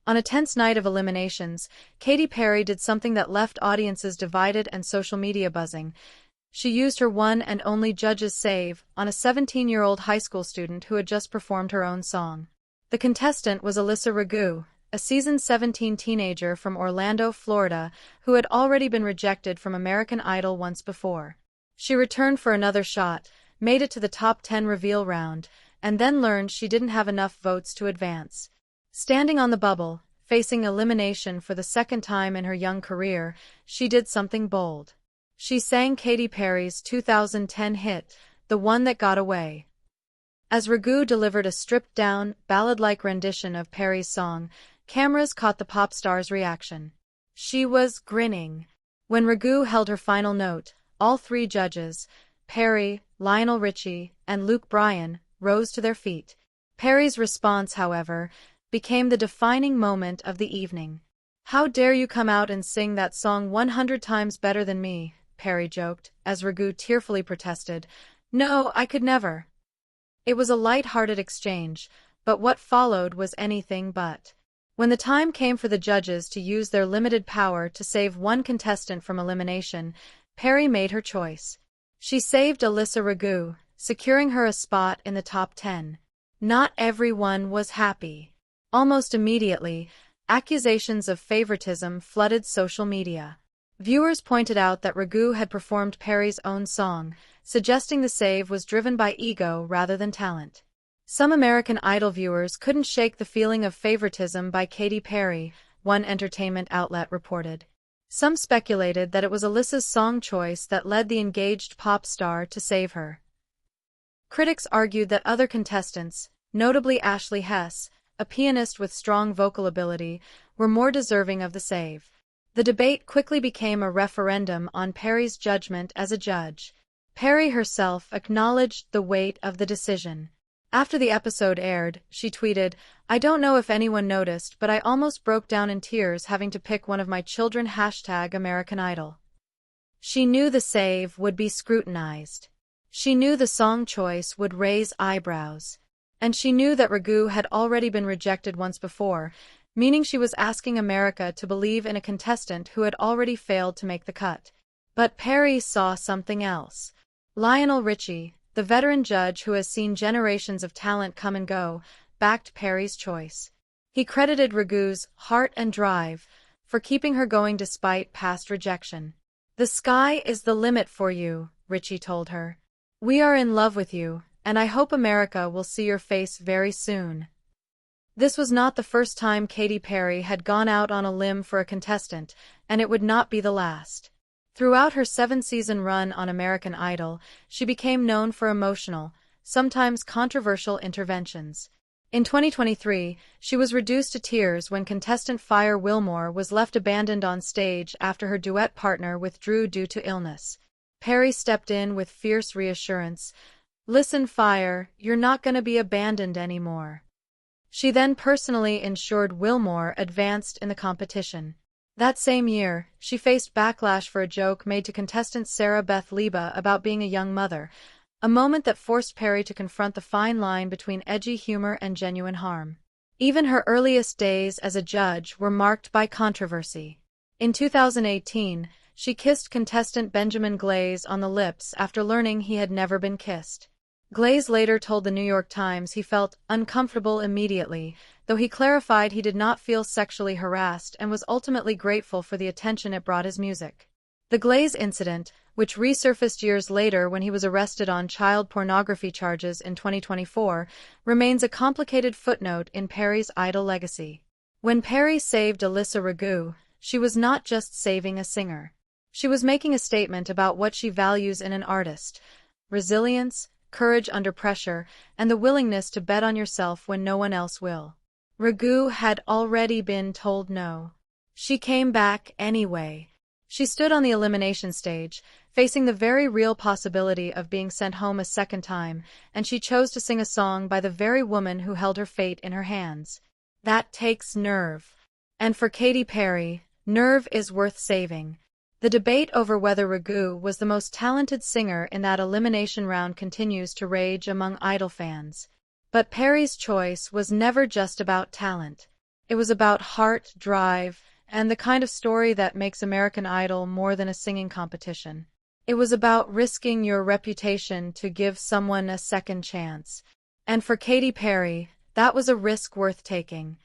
On a tense night of eliminations, Katy Perry did something that left audiences divided and social media buzzing. She used her one and only judge's save on a 17-year-old high school student who had just performed her own song. The contestant was Alyssa Ragu, a seasoned 17 teenager from Orlando, Florida, who had already been rejected from American Idol once before. She returned for another shot, made it to the top 10 reveal round, and then learned she didn't have enough votes to advance. Standing on the bubble, facing elimination for the second time in her young career, she did something bold. She sang Katy Perry's 2010 hit, The One That Got Away. As Ragu delivered a stripped-down, ballad-like rendition of Perry's song, cameras caught the pop star's reaction. She was grinning. When Ragu held her final note, all three judges, Perry, Lionel Richie, and Luke Bryan, rose to their feet. Perry's response, however, became the defining moment of the evening. "How dare you come out and sing that song 100 times better than me," Perry joked, as Ragu tearfully protested. "No, I could never." It was a light-hearted exchange, but what followed was anything but. When the time came for the judges to use their limited power to save one contestant from elimination, Perry made her choice. She saved Alyssa Ragu, securing her a spot in the top 10. Not everyone was happy. Almost immediately, accusations of favoritism flooded social media. Viewers pointed out that Ragu had performed Perry's own song, suggesting the save was driven by ego rather than talent. Some American Idol viewers couldn't shake the feeling of favoritism by Katy Perry, one entertainment outlet reported. Some speculated that it was Alyssa's song choice that led the engaged pop star to save her. Critics argued that other contestants, notably Ashley Hess, a pianist with strong vocal ability, were more deserving of the save. The debate quickly became a referendum on Perry's judgment as a judge. Perry herself acknowledged the weight of the decision. After the episode aired, she tweeted, "I don't know if anyone noticed, but I almost broke down in tears having to pick one of my children #American Idol." She knew the save would be scrutinized. She knew the song choice would raise eyebrows. And she knew that Ragu had already been rejected once before, meaning she was asking America to believe in a contestant who had already failed to make the cut. But Perry saw something else. Lionel Richie, the veteran judge who has seen generations of talent come and go, backed Perry's choice. He credited Ragu's heart and drive for keeping her going despite past rejection. "The sky is the limit for you," Richie told her. "We are in love with you, and I hope America will see your face very soon." This was not the first time Katy Perry had gone out on a limb for a contestant, and it would not be the last. Throughout her 7-season run on American Idol, she became known for emotional, sometimes controversial interventions. In 2023, she was reduced to tears when contestant Fire Wilmore was left abandoned on stage after her duet partner withdrew due to illness. Perry stepped in with fierce reassurance. "Listen, Fire, you're not gonna be abandoned anymore." She then personally ensured Wilmore advanced in the competition. That same year, she faced backlash for a joke made to contestant Sarah Beth Leba about being a young mother, a moment that forced Perry to confront the fine line between edgy humor and genuine harm. Even her earliest days as a judge were marked by controversy. In 2018, she kissed contestant Benjamin Glaze on the lips after learning he had never been kissed. Glaze later told the New York Times he felt uncomfortable immediately, though he clarified he did not feel sexually harassed and was ultimately grateful for the attention it brought his music. The Glaze incident, which resurfaced years later when he was arrested on child pornography charges in 2024, remains a complicated footnote in Perry's Idol legacy. When Perry saved Alyssa Ragu, she was not just saving a singer. She was making a statement about what she values in an artist: resilience, courage under pressure, and the willingness to bet on yourself when no one else will. Ragu had already been told no. She came back anyway. She stood on the elimination stage, facing the very real possibility of being sent home a second time, and she chose to sing a song by the very woman who held her fate in her hands. That takes nerve. And for Katy Perry, nerve is worth saving. The debate over whether Ragu was the most talented singer in that elimination round continues to rage among Idol fans. But Perry's choice was never just about talent. It was about heart, drive, and the kind of story that makes American Idol more than a singing competition. It was about risking your reputation to give someone a second chance. And for Katy Perry, that was a risk worth taking.